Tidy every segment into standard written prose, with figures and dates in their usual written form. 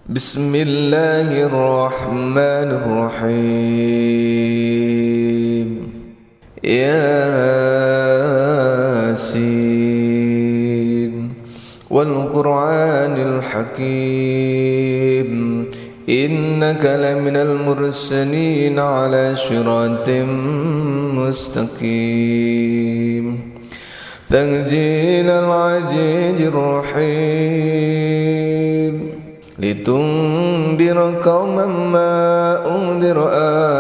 بسم الله الرحمن الرحيم ياسين والقرآن الحكيم إنك لمن المرسلين على صراط مستقيم تنزيل العزيز الرحيم لتنذر قوما ما أنذر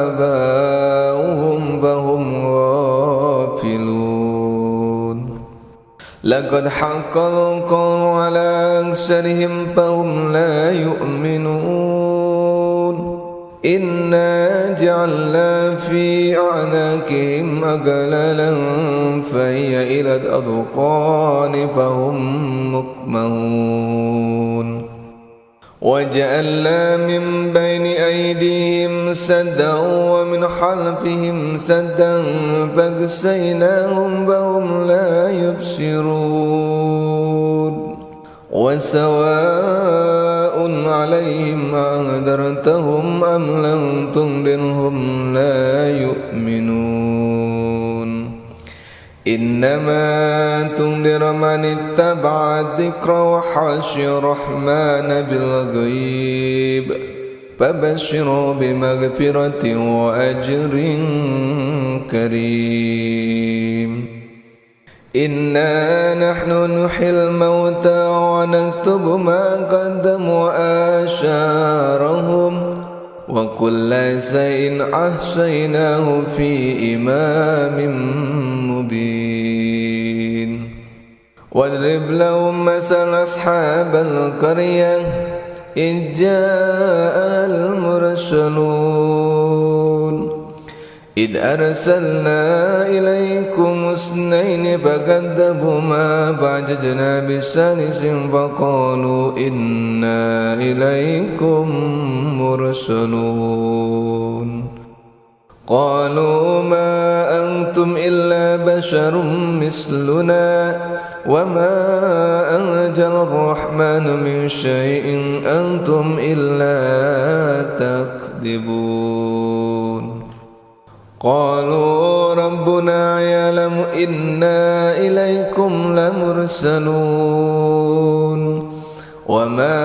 آباؤهم فهم غافلون لقد حق القول على أكثرهم فهم لا يؤمنون إنا جعلنا في أعناقهم أغلالا فهي إلى الأذقان فهم مقمحون وجعلنا من بين أيديهم سدا ومن خلفهم سدا فاغشيناهم فهم لا يبصرون وسواء عليهم أنذرتهم أم لم تنذرهم لا يؤمنون إنما تنذر من اتبع الذكر وخشي الرحمن بالغيب فبشره بمغفرة وأجر كريم إنا نحن نحيي الموتى ونكتب ما قدموا وآثارهم وكل شيء أحصيناه في إمام مبين واضرب لهم مثل أصحاب القرية إذ جاء المرسلون إذ أرسلنا إليكم اثنين فكذبوهما فعززنا بثالث فقالوا إنا إليكم مرسلون قالوا ما أنتم إلا بشر مثلنا وما أنزل الرحمن من شيء أنتم إلا تكذبون قالوا ربنا يعلم إنا إليكم لمرسلون وما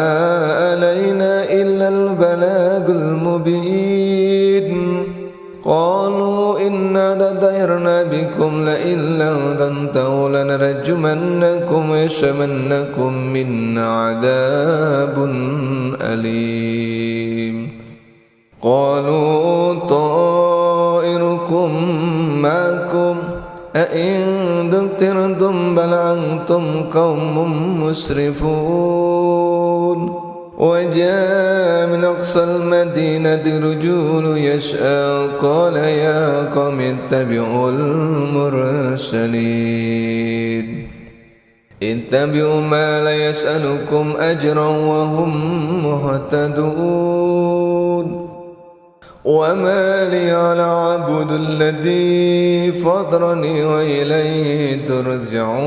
علينا إلا البلاغ المبين قالوا إنا لديرنا بكم لئن لم تنتهوا لنرجمنكم ويشمنكم منا عذاب أليم قالوا طائركم معكم أئن ذكرتم بل أنتم قوم مسرفون وجاء من أقصى المدينة رجل يسعى قال يا قوم اتبعوا المرسلين اتبعوا ما لا يسألكم أجرا وهم مهتدون وما لي على عبد الذي فطرني وإليه ترجعون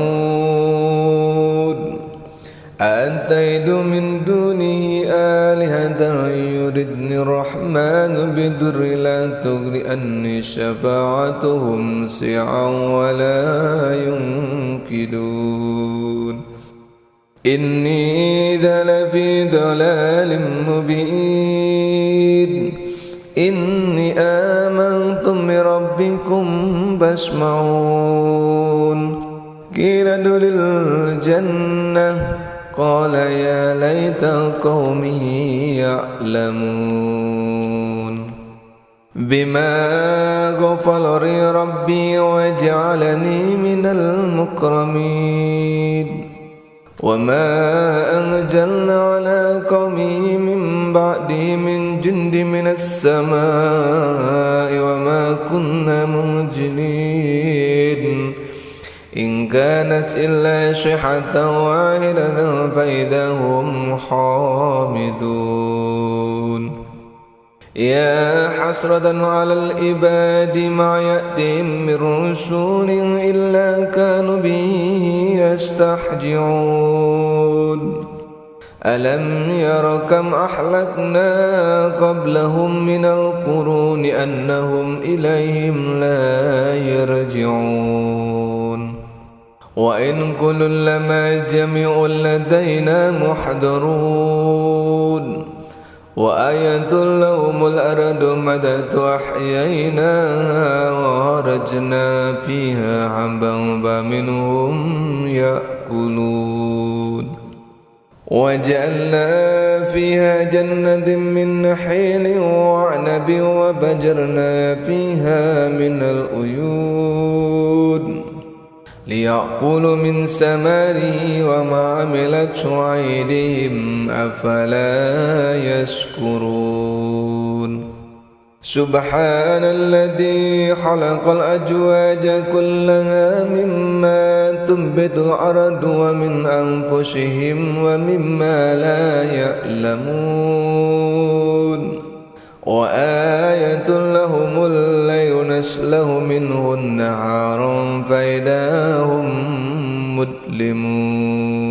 أأتيت من دونه آلهة يردني الرحمن بضر لا تغني عني شفاعتهم شيئا ولا ينقذون إني إذا لفي ضلال مبين إني آمنت بربكم فاسمعون قيل ادخل الجنة قال يا ليت قومي يعلمون بما غفر لي ربي وجعلني من المكرمين وما أنزلنا على قومه من بعده من جند من السماء وما كنا منزلين إن كانت إلا صيحة واحدة فإذا هم خامدون يا حسرة على العباد ما يأتيهم من رسول إلا كانوا به يستهزئون ألم ير كم أهلكنا قبلهم من القرون أنهم إليهم لا يرجعون وإن كل لما جميع لدينا محضرون وآية لهم الأرض مدت أحييناها وخرجنا فيها حبا منهم يأكلون وجعلنا فيها جنة من نخيل وعنب وفجرنا فيها من العيون ليأكلوا من ثمره وما عملته أيديهم أفلا يشكرون سبحان الذي خلق الأزواج كلها مما تنبت الأرض ومن أنفسهم ومما لا يعلمون وآية لهم الليل نسلخ منه النهار فإذا هم مظلمون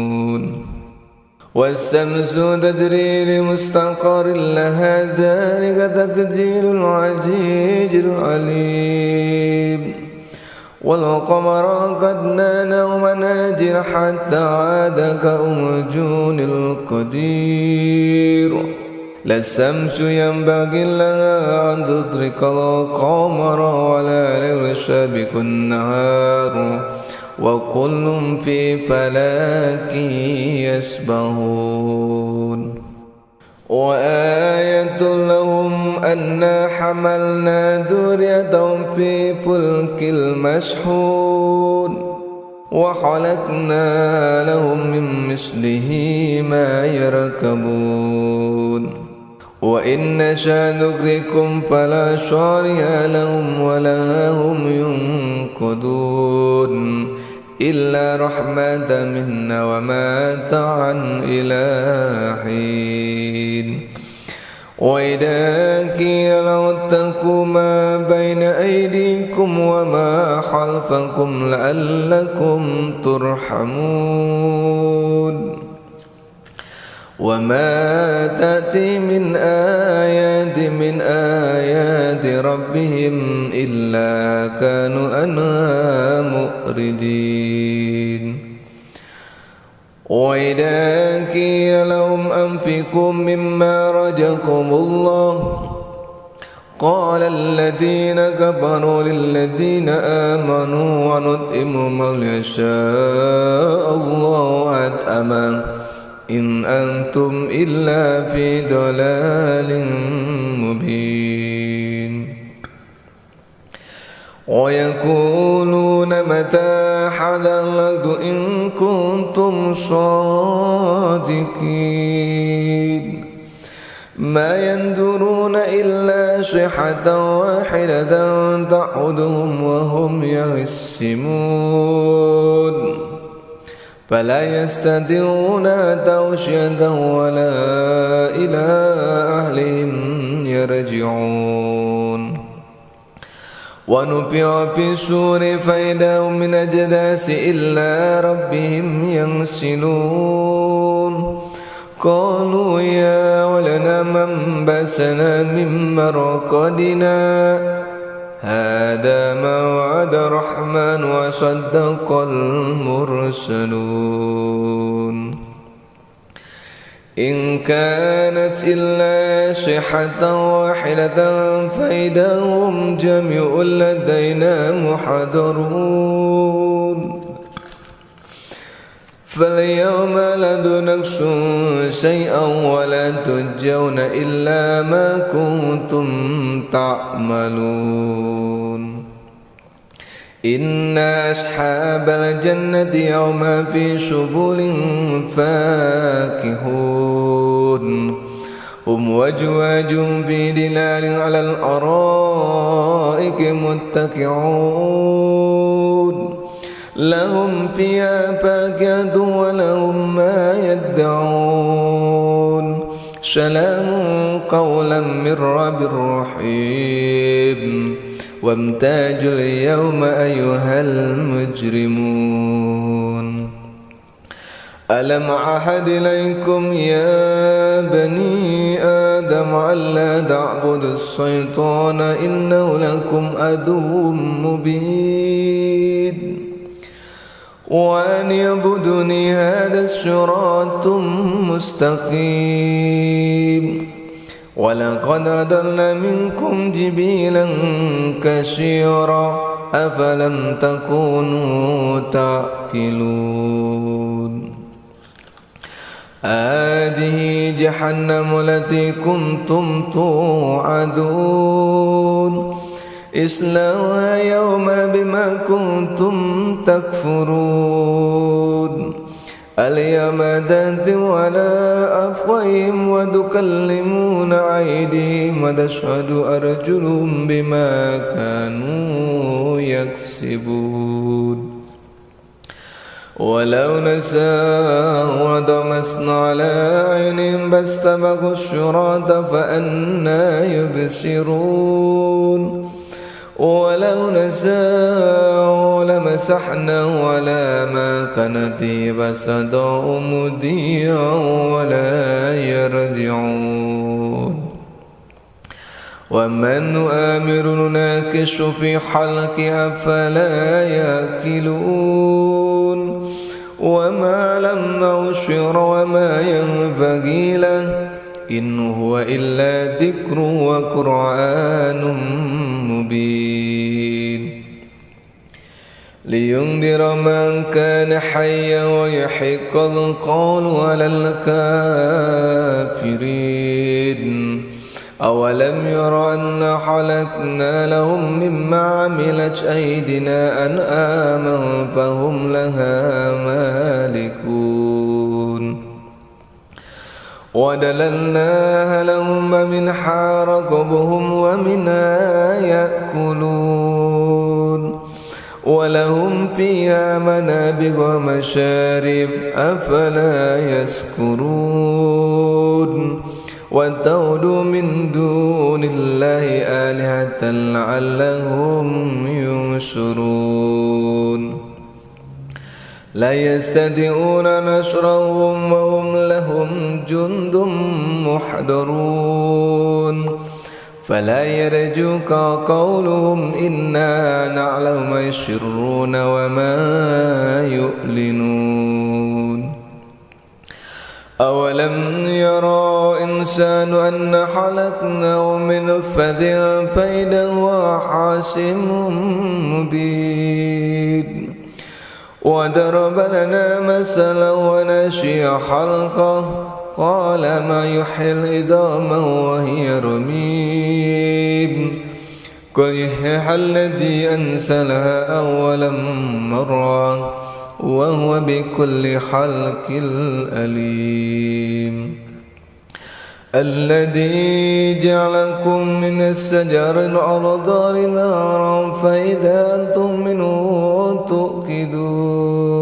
والشمس تجري لمستقر لها ذلك تقدير العزيز العليم والقمر قدرناه منازل حتى عاد كأرجون القدير لا الشمس ينبغي لها أن تدرك القمر ولا الليل سابق النهار وكل في فلك يسبحون وآية لهم أنا حملنا ذريتهم في فلك المشحون وخلقنا لهم من مثله ما يركبون وإن نشأ نغرقهم فلا شارع لهم ولا هم ينقذون إلا رحمة منا ومتاعا إلى حين وإذا قيل لهم اتقوا ما بين أيديكم وما خلفكم لعلكم ترحمون وما تأتي من آيات ربهم إلا كانوا عنها مؤردين وإذا قيل لهم أنفقوا مما رزقكم الله قال الذين كفروا للذين آمنوا ونطعم من يشاء الله أطعمه إن أنتم إلا في ضلال مبين ويقولون متى هذا الوعد إن كنتم صادقين ما ينظرون إلا صيحة واحدة تعودهم وهم يخصمون فلا يستطيعون توصية ولا إلى أهلهم يرجعون ونفخ في الصور فإذا هم من الأجداث إلى ربهم ينسلون قالوا يا ولنا من بسنا من مرقدنا هذا ما وعد الرحمن وصدق المرسلون إن كانت إلا صيحة واحدة فإذا هم جميع لدينا محضرون فاليوم لا تنقصون شيئا ولا تجزون إلا ما كنتم تعملون إن أصحاب الجنة يوم في شغل فاكهون هم وأزواج في ظلال على الأرائك متكئون لهم فيها فاكهة ولهم ما يدعون سلام قولا من رب رحيم وامتازوا اليوم أيها المجرمون ألم أعهد إليكم يا بني آدم ألا تعبدوا الشيطان إنه لكم عدو مبين وأن يعبدوني هذا الصراط مستقيم ولقد أضل منكم جبلا كثيرا أفلم تكونوا تعقلون هذه جهنم التي كنتم توعدون اصلوها يوم بما كنتم تكفرون اليوم تختم على أفواههم وتكلمنا أيديهم وتشهد أرجلهم بما كانوا يكسبون ولو نشاء لطمسنا على أعينهم فاستبقوا الصراط فأنى يبصرون ولو نشاء لمسحناه على ما كانت فاستطاعوا مضيا ولا يرجعون ومن نؤمر نناكش في حلقه أفلا يأكلون وما لم نعشر وما ينبغي له إن هو إلا ذكر وقرآن مبين لينذر من كان حيا ويحق القول على الكافرين أولم يروا أنا خلقنا لهم مما عملت أيدينا أنعاما فهم لها مالكون وَدَلَلْنَاهَا لَهُمْ وَمِنْهَا رَكُوبُهُمْ وَمِنْهَا يَأْكُلُونَ وَلَهُمْ فِيهَا مَنَابِعُ وَمَشَارِبُ أَفَلَا يَشْكُرُونَ وَاتَّخَذُوا مِن دُونِ اللَّهِ آلِهَةً لَعَلَّهُمْ يُنصَرُونَ لا يستطيعون نصرهم وهم لهم جند محضرون فلا يرجوك قولهم إنا نعلم ما يسرون وما يعلنون أولم يرى إنسان أن خلقناه من نطفة فإذا هو خصيم مبين وضرب لنا مثلا ونسي خلقه قال ما يحيي العظام وهي رميم قل يحييها الذي أنزلها أول مرة وهو بكل خلق عليم الذي جعلكم من الشجر الأخضر نارا فإذا أنتم منه توقدون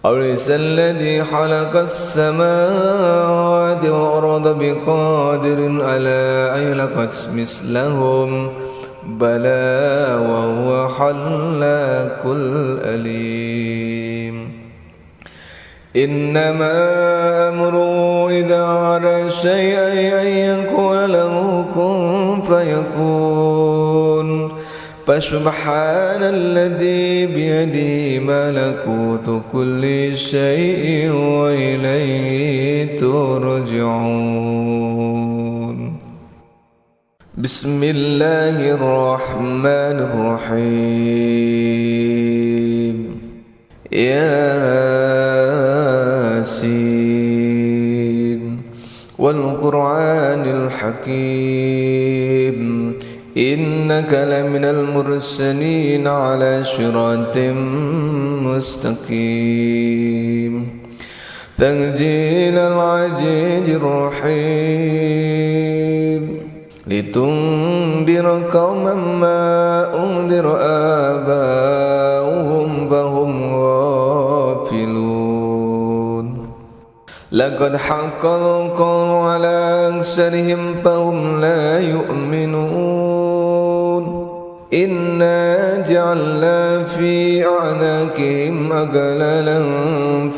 أليس الذي خلق السماوات والأرض بقادر على أن يخلق مثلهم بلى وهو خلاق العليم إنما أمره إذا أراد شيئا أن يقول له كن فيكون فسبحان الذي بيده ملكوت كل شيء وإليه ترجعون بسم الله الرحمن الرحيم ياسين والقرآن الحكيم إنك لمن المرسلين على صراط مستقيم تنزيل العزيز الرحيم لتنذر قوما ما أنذر آباؤهم فهم غافلون لقد حق القول على أكثرهم فهم لا يؤمنون إنا جعلنا في أعناقهم أغلالا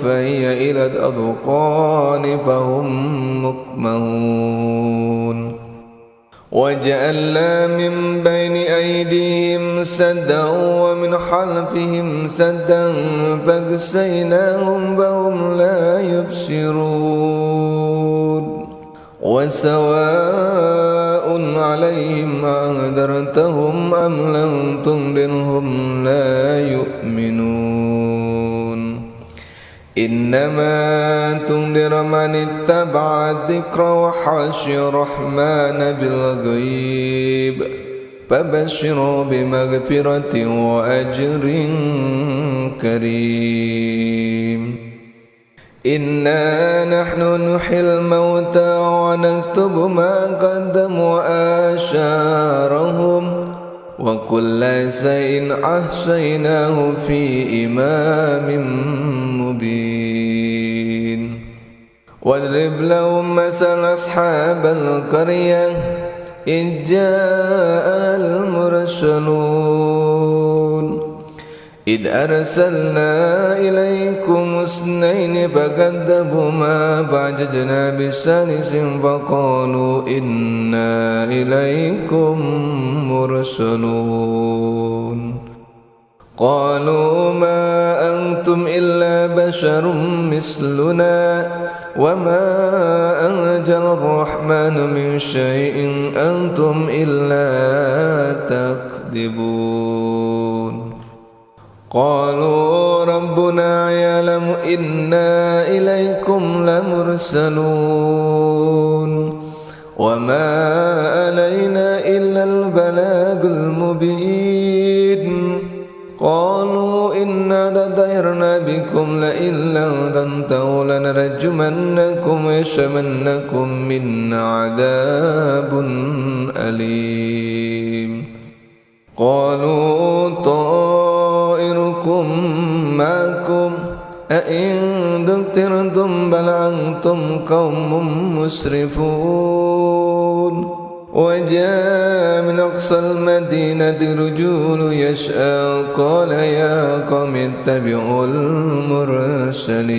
فهي إلى الأذقان فهم مقمحون وجعلنا من بين أيديهم سدا ومن خلفهم سدا فاغشيناهم فهم لا يبصرون وسواء عليهم أنذرتهم أم لم تنذرهم لا يؤمنون إنما تنذر من اتبع الذكر وخشي الرحمن بالغيب فبشره بمغفرة وأجر كريم إنا نحن نحيي الموتى ونكتب ما قدموا وآثارهم وكل شيء أحصيناه في إمام مبين واضرب لهم مثل أصحاب القرية إذ جاء المرسلون إذ أرسلنا إليكم اثنين فكذبوهما فعززنا بثالث فقالوا إنا إليكم مرسلون قالوا ما أنتم إلا بشر مثلنا وما أنزل الرحمن من شيء أنتم إلا تكذبون قالوا ربنا يعلم إنا إليكم لمرسلون وما علينا إلا البلاغ المبين قالوا إنا لديرنا بكم لئن لم تنتهوا لنرجمنكم ويشمنكم منا عذاب أليم قالوا طائركم معكم أئن ذكرتم بل أنتم قوم مسرفون وجاء من أقصى المدينة رجل يسعى قال يا قوم اتبعوا المرسلين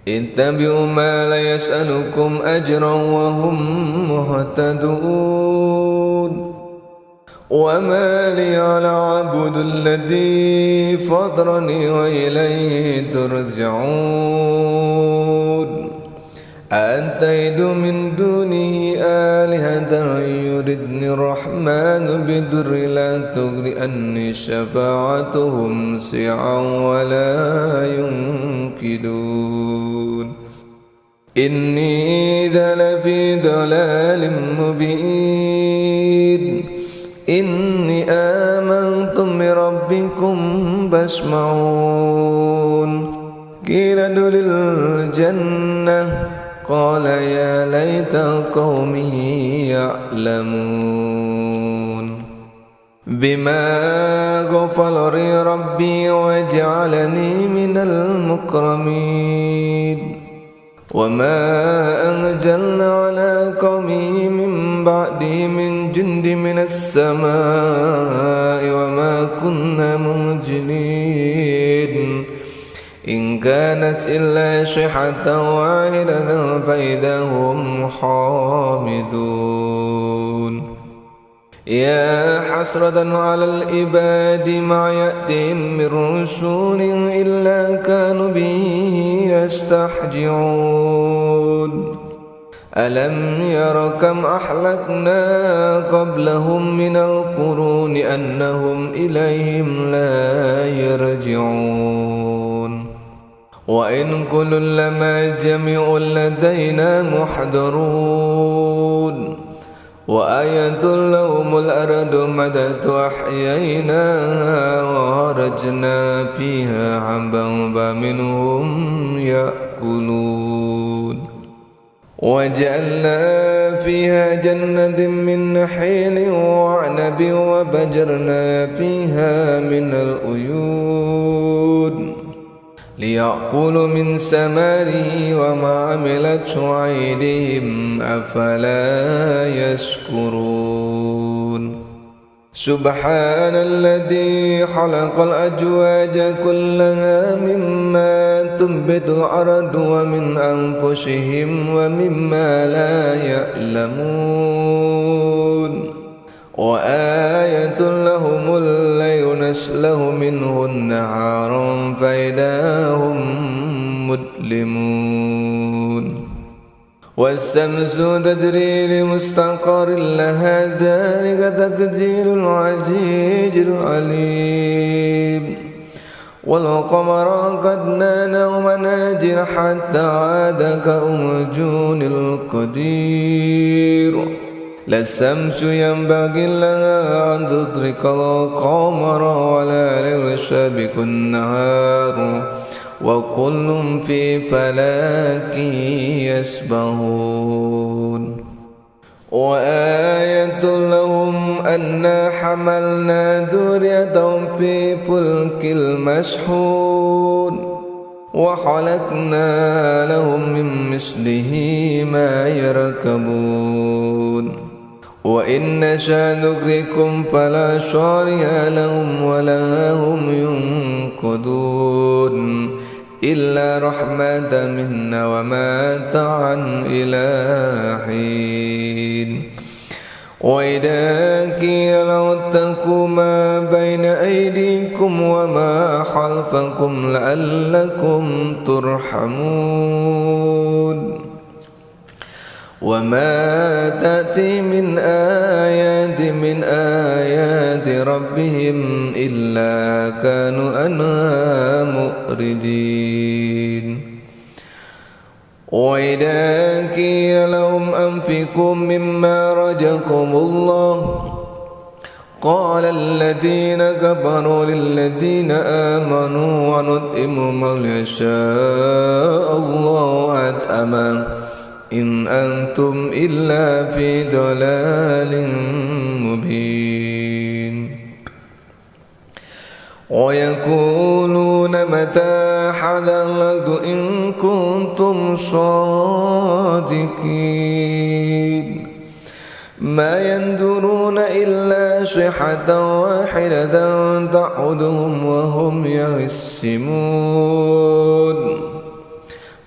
اتبعوا ما لا يسألكم أجرا وهم مهتدون وما لي على عبد الذي فطرني وإليه ترجعون أأتيت من دونه آلهة يردني الرحمن بضر لا تغني عني شفاعتهم شيئا ولا ينقذون إني إذا لفي ضلال مبين إني آمنت بربكم فاسمعون قيل ادخل الجنة قال يا ليت قومي يعلمون بما غفر لي ربي وجعلني من المكرمين وما أنزلنا على قومه من بعده من جند من السماء وما كنا منزلين إن كانت إلا صيحة واحدة فإذا هم حامدون يا حسرة على العباد ما يأتيهم من رسول إلا كانوا به يستهزئون ألم ير كم أهلكنا قبلهم من القرون أنهم إليهم لا يرجعون وإن كل لما جميع لدينا محضرون وآية لهم الأرض مدت أحييناها وخرجنا فيها حبا فمنهم يأكلون وجعلنا فيها جنة من نخيل وعنب وفجرنا فيها من العيون ليأكلوا من ثمره وما عملته أيديهم أفلا يشكرون سبحان الذي خلق الأزواج كلها مما تنبت الأرض ومن أنفسهم ومما لا يعلمون وآية لهم الليل نسلخ منه النهار فإذا هم مظلمون والشمس تجري لمستقر لها ذلك تقدير العزيز العليم والقمر قدرناه منازل حتى عاد كأرجون القدير لا الشمس ينبغي لها أن تدرك القمر ولا الليل سابق النهار وكل في فلك يسبحون وآية لهم أنا حملنا ذريتهم في فلك المشحون وخلقنا لهم من مثله ما يركبون وإن نشأ نغرقهم فلا شارع لهم ولا هم ينقذون إلا رحمة منا ومتاعا إلى حين وإذا قيل لهم اتقوا ما بين أيديكم وما خلفكم لعلكم ترحمون وما تأتي من آيات ربهم إلا كانوا عنها مؤردين وإذا قيل لهم أنفقوا مما رزقكم الله قال الذين كفروا للذين آمنوا ونطعم من يشاء الله أطعمه إن أنتم إلا في ضلال مبين ويقولون متى هذا الوعد إن كنتم صادقين ما ينظرون إلا صيحة واحدة تعودهم وهم يخصمون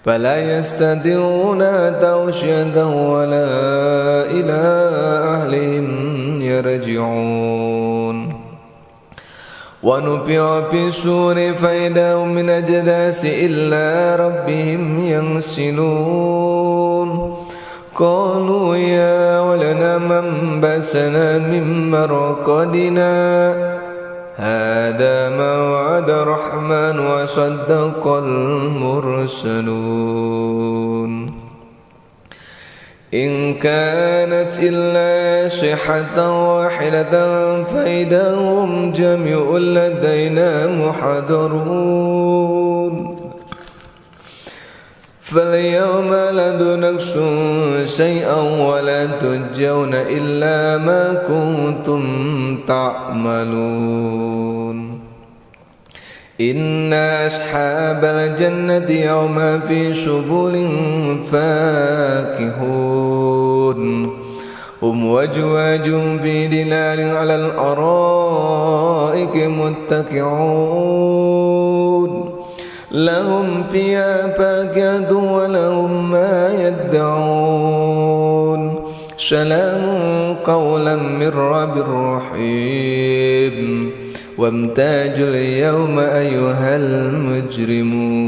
فلا يستطيعون توصية ولا إلى أهلهم يرجعون ونفخ في الصور فإذا هم من الأجداث إلى ربهم ينسلون قالوا يا ولنا من بأسنا من مرقدنا هذا ما وعد الرحمن وصدق المرسلون إن كانت إلا صيحة واحدة فإذا هم جميع لدينا محضرون فاليوم لا تنقصون شيئا ولا تجزون إلا ما كنتم تعملون إن أصحاب الجنة يوم في شغل فاكهون هم وأزواج في ظلال على الأرائك متكئون لهم فيها فاكهة ولهم ما يدعون سلام قولا من رب رحيم وامتازوا اليوم أيها المجرمون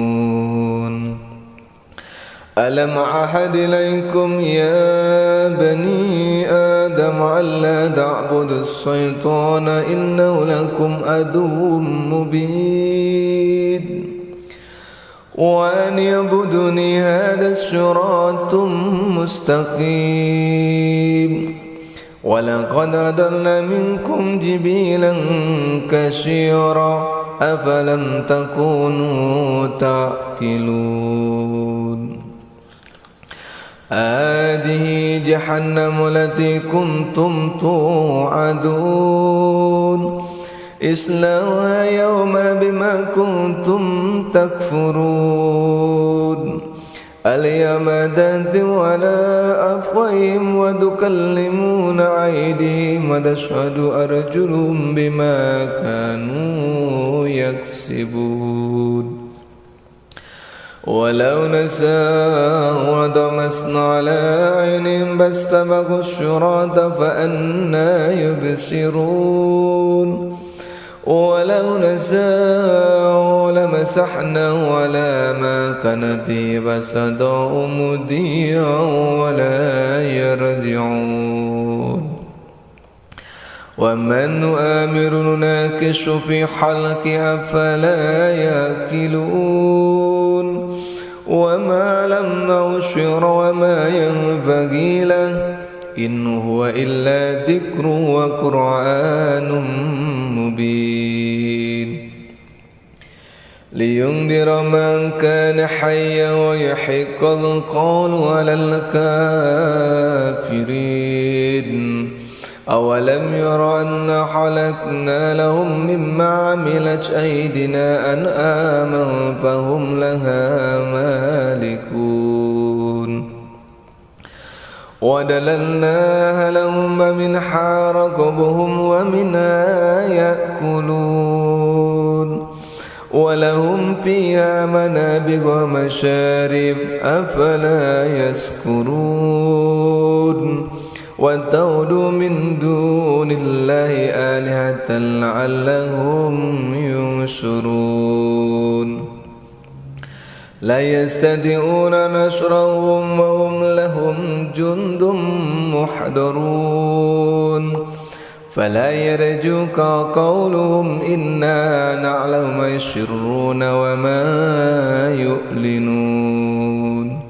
ألم أعهد إليكم يا بني آدم ألا تعبدوا الشيطان إنه لكم عدو مبين وأن يعبدوني هذا الصراط مستقيم ولقد أضل منكم جبلا كثيرا أفلم تكونوا تعقلون هذه جهنم التي كنتم توعدون اصلوها يوم بما كنتم تكفرون اليوم تختم على أفواههم وتكلمنا أيديهم وتشهد أرجلهم بما كانوا يكسبون ولو نشاء لطمسنا على أعينهم فاستبقوا الصراط فأنى يبصرون ولو نشاء لمسحناه على ما كانت فاستطاعوا مضيا ولا يرجعون ومن نؤمر نناكش في حلقه أفلا يأكلون وما لم نعشر وما ينبغي له إن هو إلا ذكر وقرآن مبين لينذر من كان حيا ويحق القول على الكافرين أولم يروا أنا خلقنا لهم مما عملت أيدينا أنعاما فهم لها مالكون وَدَلَلْنَاهَا لَهُم فَمِنْهَا رَكُوبُهُمْ وَمِنْهَا يَأْكُلُونَ وَلَهُمْ فِيهَا مَنَابِعُ وَمَشَارِبُ أَفَلَا يَشْكُرُونَ وَاتَّخَذُوا مِن دُونِ اللَّهِ آلِهَةً لَعَلَّهُمْ يُنصَرُونَ لا يستطيعون نصرهم وهم لهم جند محضرون فلا يرجوك قولهم إنا نعلم ما يسرون وما يعلنون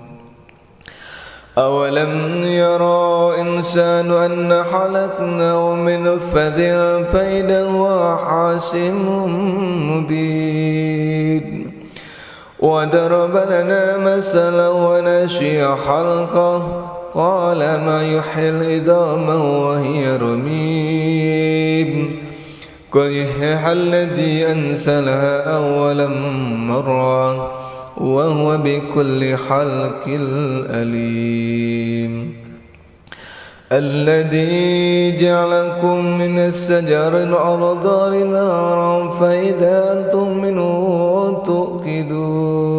أولم يرى إنسان أن خلقناه من نطفة فإذا هو خصيم مبين وضرب لنا مثلا ونسي خلقه قال ما يحيي العظام وهي رميم قل يحييها الذي أنزلها أول مرة وهو بكل خلق عليم الذي جعلكم من الشجر الأخضر نارا فإذا أنتم منه توقدون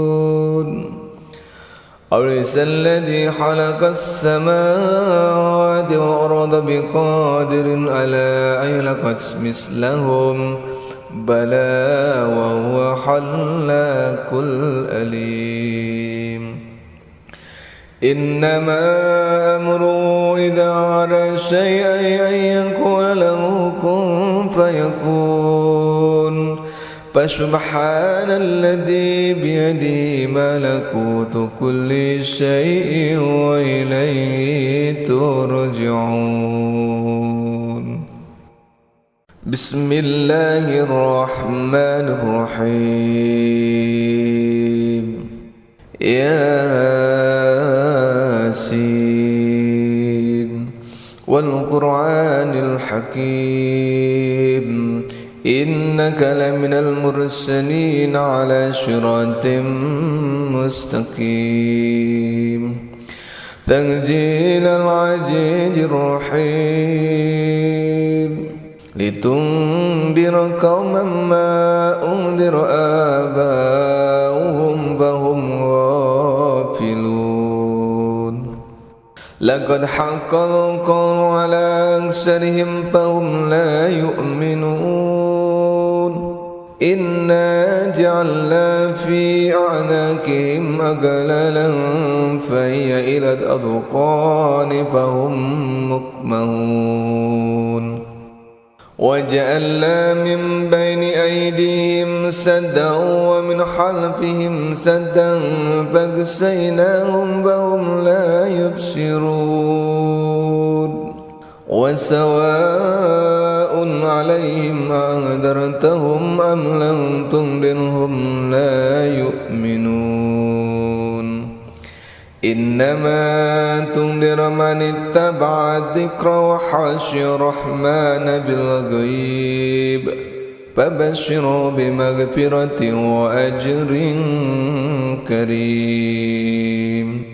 أليس الذي خلق السماوات والأرض بقادر على أن يخلق مثلهم بلى وهو خلاق العليم إنما أمره إذا أراد شيئا أن يقول له كن فيكون فسبحان الذي بيده ملكوت كل شيء وإليه ترجعون بسم الله الرحمن الرحيم ياسين والقرآن الحكيم إنك لمن المرسلين على صراط مستقيم تنزيل العزيز الرحيم لتنذر قوما ما أنذر آباؤهم فهم غافلون لقد حق القول على أكثرهم فهم لا يؤمنون إنا جعلنا في أعناقهم أغلالا فهي إلى الأذقان فهم مقمحون وجعلنا من بين أيديهم سدا ومن خلفهم سدا فاغشيناهم فهم لا يبصرون وسواء عليهم أنذرتهم أم لم تنذرهم لا يؤمنون إنما تنذر من اتبع الذكر وخشي الرحمن بالغيب فبشروا بمغفرة وأجر كريم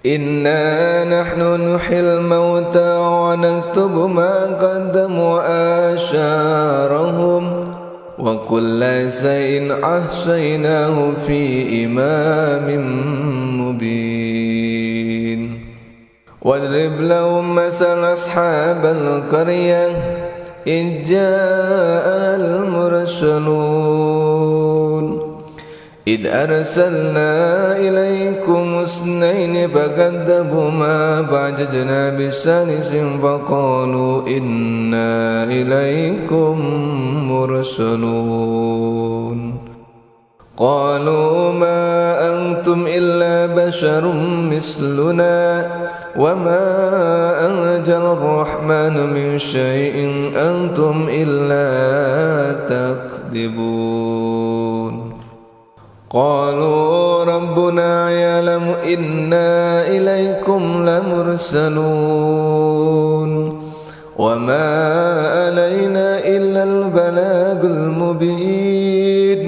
إنا نحن نحيي الموتى ونكتب ما قدموا وآثارهم وكل شيء أحصيناه في إمام مبين واضرب لهم مثل أصحاب القرية إذ جاء المرسلون إذ أرسلنا إليكم اثنين فكذبوهما فعززنا بثالث فقالوا إنا إليكم مرسلون قالوا ما أنتم إلا بشر مثلنا وما أنزل الرحمن من شيء أنتم إلا تكذبون قالوا ربنا يعلم إنا إليكم لمرسلون وما علينا إلا البلاغ المبين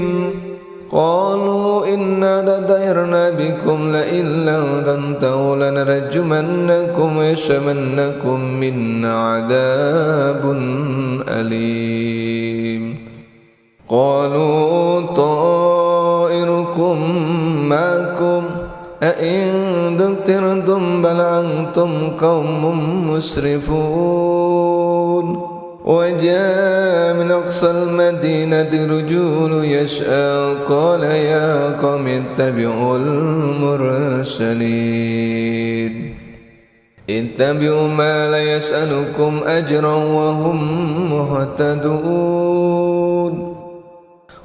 قالوا إنا لديرنا بكم لئن لم تنتهوا لنرجمنكم ويشمنكم منا عذاب أليم قالوا طائركم معكم أئن ذكرتم بل أنتم قوم مسرفون وجاء من أقصى المدينة رجل يسعى قال يا قوم اتبعوا المرسلين اتبعوا ما لا يسألكم أجرا وهم مهتدون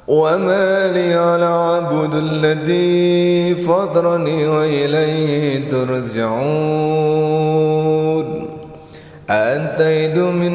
وما لي على عبد الذي فطرني وإليه ترجعون أأتيت من